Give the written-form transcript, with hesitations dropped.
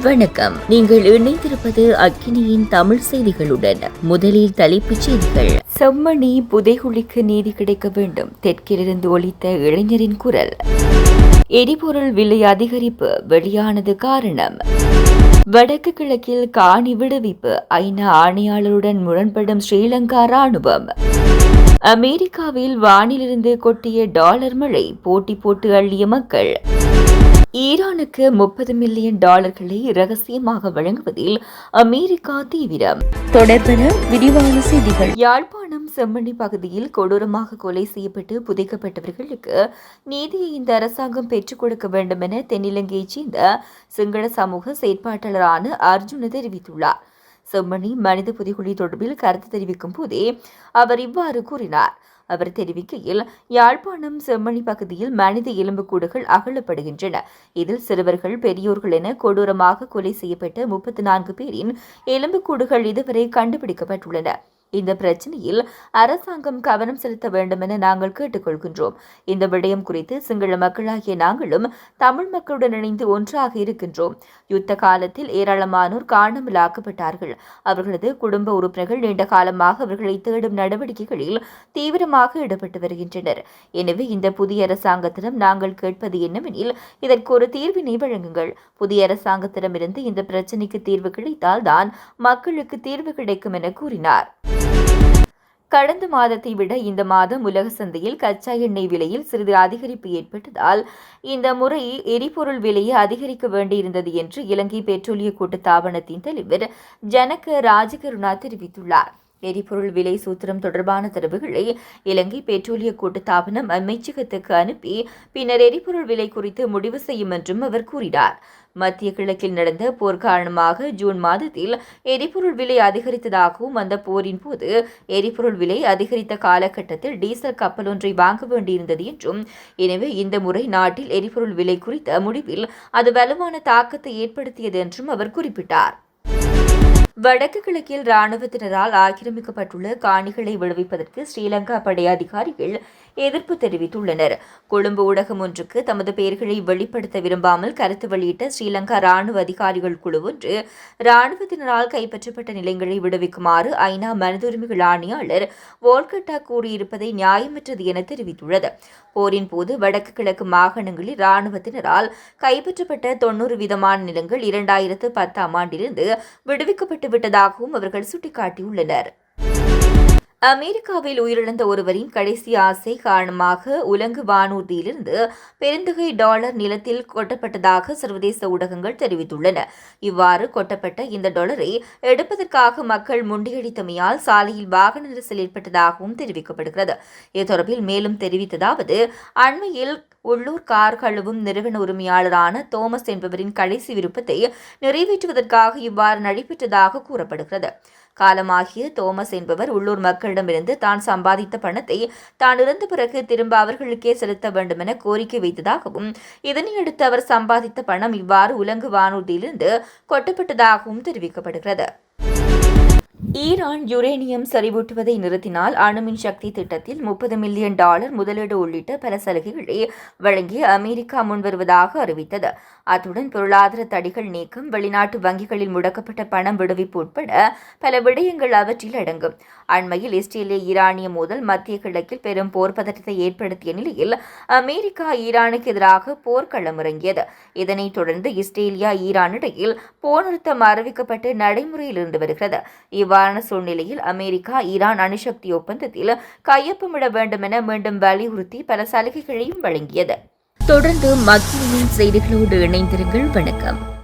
வணக்கம். நீங்கள் இணைந்திருப்பது அக்கினியின் தமிழ் செய்திகளுடன். முதலில் தலைப்புச் செய்திகள். செம்மணி புதைகுழிக்கு நீதி கிடைக்க வேண்டும். தெற்கிலிருந்து ஒலித்த இளைஞரின் குரல். எரிபொருள் விலை அதிகரிப்பு வெளியானது காரணம். வடக்கு கிழக்கில் காணி விடுவிப்பு. ஐநா ஆணையாளருடன் முரண்படும் ஸ்ரீலங்கா ராணுவம். அமெரிக்காவில் வானிலிருந்து கொட்டிய டாலர் மழை. போட்டி போட்டு அள்ளிய மக்கள். ஈரானுக்கு $30 மில்லியன் இரகசியமாக வழங்குவதில் அமெரிக்கா தீவிரம். தொடர்பென விரிவான செய்திகள். யாழ்ப்பாணம் செம்மணி பகுதியில் கொடூரமாக கொலை செய்யப்பட்டு புதைக்கப்பட்டவர்களுக்கு நீதியை இந்த அரசாங்கம் பெற்றுக் கொடுக்க வேண்டும் என தென்னிலங்கையைச் சேர்ந்த சிங்கள சமூக செயற்பாட்டாளரான அர்ஜுன தெரிவித்துள்ளார். செம்மணி மனித புதைகுழி தொடர்பில் கருத்து தெரிவிக்கும் போதே அவர் இவ்வாறு கூறினார். அவர் தெரிவிக்கையில், யாழ்ப்பாணம் செம்மணி பகுதியில் மனித எலும்புக்கூடுகள் அகழப்படுகின்றன. இதில் சிறுவர்கள், பெரியோர்கள் என கொடூரமாக கொலை செய்யப்பட்ட 34 பேரின் எலும்புக்கூடுகள் இதுவரை கண்டுபிடிக்கப்பட்டுள்ளன. இந்த பிரச்சினையில் அரசாங்கம் கவனம் செலுத்த வேண்டும் என நாங்கள் கேட்டுக்கொள்கின்றோம். இந்த விடயம் குறித்து சிங்கள மக்களாகிய நாங்களும் தமிழ் மக்களுடன் இணைந்து ஒன்றாக இருக்கின்றோம். யுத்த காலத்தில் ஏராளமானோர் காணாமல் ஆக்கப்பட்டார்கள். அவர்களது குடும்ப உறுப்பினர்கள் நீண்ட காலமாக அவர்களை தேடும் நடவடிக்கைகளில் தீவிரமாக ஈடுபட்டு வருகின்றனர். எனவே இந்த புதிய அரசாங்கத்திடம் நாங்கள் கேட்பது என்னவெனில், இதற்கு ஒரு தீர்வினை வழங்குங்கள். புதிய அரசாங்கத்திடமிருந்து இந்த பிரச்சினைக்கு தீர்வு கிடைத்தால் தான் மக்களுக்கு தீர்வு கிடைக்கும் என கூறினார். கடந்த மாதத்தை விட இந்த மாதம் உலக சந்தையில் கச்சா எண்ணெய் விலையில் சிறிது அதிகரிப்பு ஏற்பட்டதால் இந்த முறை எரிபொருள் விலையை அதிகரிக்க வேண்டியிருந்தது என்று இலங்கை பெட்ரோலிய கூட்டுத்தாபனத்தின் தலைவர் ஜனக ராஜகருணா தெரிவித்துள்ளார். எரிபொருள் விலை சூத்திரம் தொடர்பான தரவுகளை இலங்கை பெட்ரோலிய கூட்டுத்தாபனம் அமைச்சகத்துக்கு அனுப்பி பின்னர் எரிபொருள் விலை குறித்து முடிவு செய்யும் என்றும் அவர் கூறினார். மத்திய கிழக்கில் நடந்த போர் காரணமாக ஜூன் மாதத்தில் எரிபொருள் விலை அதிகரித்ததாகவும் அந்த போரின் போது எரிபொருள் விலை அதிகரித்த காலகட்டத்தில் டீசல் கப்பல் ஒன்றை வாங்க வேண்டியிருந்தது என்றும், எனவே இந்த முறை நாட்டில் எரிபொருள் விலை குறித்த முடிவில் அது வலுவான தாக்கத்தை ஏற்படுத்தியது என்றும் அவர் குறிப்பிட்டார். வடக்கு கிழக்கில் இராணுவத்தினரால் ஆக்கிரமிக்கப்பட்டுள்ள காணிகளை விடுவிப்பதற்கு ஸ்ரீலங்கா படை அதிகாரிகள் எதிர்ப்பு தெரிவித்துள்ளனர். கொழும்பு ஊடகம் ஒன்றுக்கு தமது பெயர்களை வெளிப்படுத்த விரும்பாமல் கருத்து வெளியிட்ட ஸ்ரீலங்கா ராணுவ அதிகாரிகள் குழு ஒன்று இராணுவத்தினரால் கைப்பற்றப்பட்ட நிலங்களை விடுவிக்குமாறு ஐநா மனித உரிமைகள் ஆணையாளர் வோல்கட்டா கூறியிருப்பதை நியாயமற்றது என தெரிவித்துள்ளது. போரின் போது வடக்கு கிழக்கு மாகாணங்களில் இராணுவத்தினரால் கைப்பற்றப்பட்ட 90% நிலங்கள் 2010ஆம் ஆண்டிலிருந்து விடுவிக்கப்பட்டு விட்டதாகவும் அவர்கள் சுட்டிக்காட்டியுள்ளனர். அமெரிக்காவில் உயிரிழந்த ஒருவரின் கடைசி ஆசை காரணமாக உலங்கு வானூர்தியிலிருந்து பெருந்தொகை டாலர் நிலத்தில் கொட்டப்பட்டதாக சர்வதேச ஊடகங்கள் தெரிவித்துள்ளன. இவ்வாறு கொட்டப்பட்ட இந்த டாலரை எடுப்பதற்காக மக்கள் முண்டியடித்தமையால் சாலையில் வாகன நெரிசல் ஏற்பட்டதாகவும் தெரிவிக்கப்படுகிறது. இது தொடர்பில் மேலும் தெரிவித்ததாவது, அண்மையில் உள்ளூர் கார் கழுவும் நிறுவன உரிமையாளரான தோமஸ் என்பவரின் கடைசி விருப்பத்தை நிறைவேற்றுவதற்காக இவ்வாறு நடைபெற்றதாக கூறப்படுகிறது. காலமாகிய தோமஸ் என்பவர் உள்ளூர் மக்களிடமிருந்து தான் சம்பாதித்த பணத்தை தான் இறந்த பிறகு திரும்ப அவர்களுக்கே செலுத்த வேண்டும் என கோரிக்கை வைத்ததாகவும், இதனையடுத்து அவர் சம்பாதித்த பணம் இவ்வாறு உலங்கு வானூர்தியிலிருந்து கொட்டப்பட்டதாகவும் தெரிவிக்கப்படுகிறது. ஈரான் யுரேனியம் செறிவூட்டுவதை நிறுத்தினால் அணுமின் சக்தி திட்டத்தில் $30 மில்லியன் முதலீடு உள்ளிட்ட பல சலுகைகளை வழங்கி அமெரிக்கா முன்வருவதாக அறிவித்தது. அத்துடன் பொருளாதார தடைகள் நீக்கம், வெளிநாட்டு வங்கிகளில் முடக்கப்பட்ட பணம் விடுவிப்பு உட்பட பல விடயங்கள் அவற்றில் அடங்கும். அண்மையில் இஸ்ரேலிய ஈரானிய மோதல் மத்திய கிழக்கில் பெரும் போர் பதற்றத்தை ஏற்படுத்திய நிலையில் அமெரிக்கா ஈரானுக்கு எதிராக போர்க்களமிறங்கியது. இதனைத் தொடர்ந்து இஸ்ரேலியா ஈரான் இடையில் போர் நிறுத்தம் அறிவிக்கப்பட்டு நடைமுறையில் இருந்து வருகிறது. இவ்வாறான சூழ்நிலையில் அமெரிக்கா ஈரான் அணுசக்தி ஒப்பந்தத்தில் கையொப்பமிட வேண்டும் என மீண்டும் வலியுறுத்தி பல சலுகைகளையும் வழங்கியது. தொடர்ந்து மக்களின் செய்திகளோடு இணைந்திருங்கள். வணக்கம்.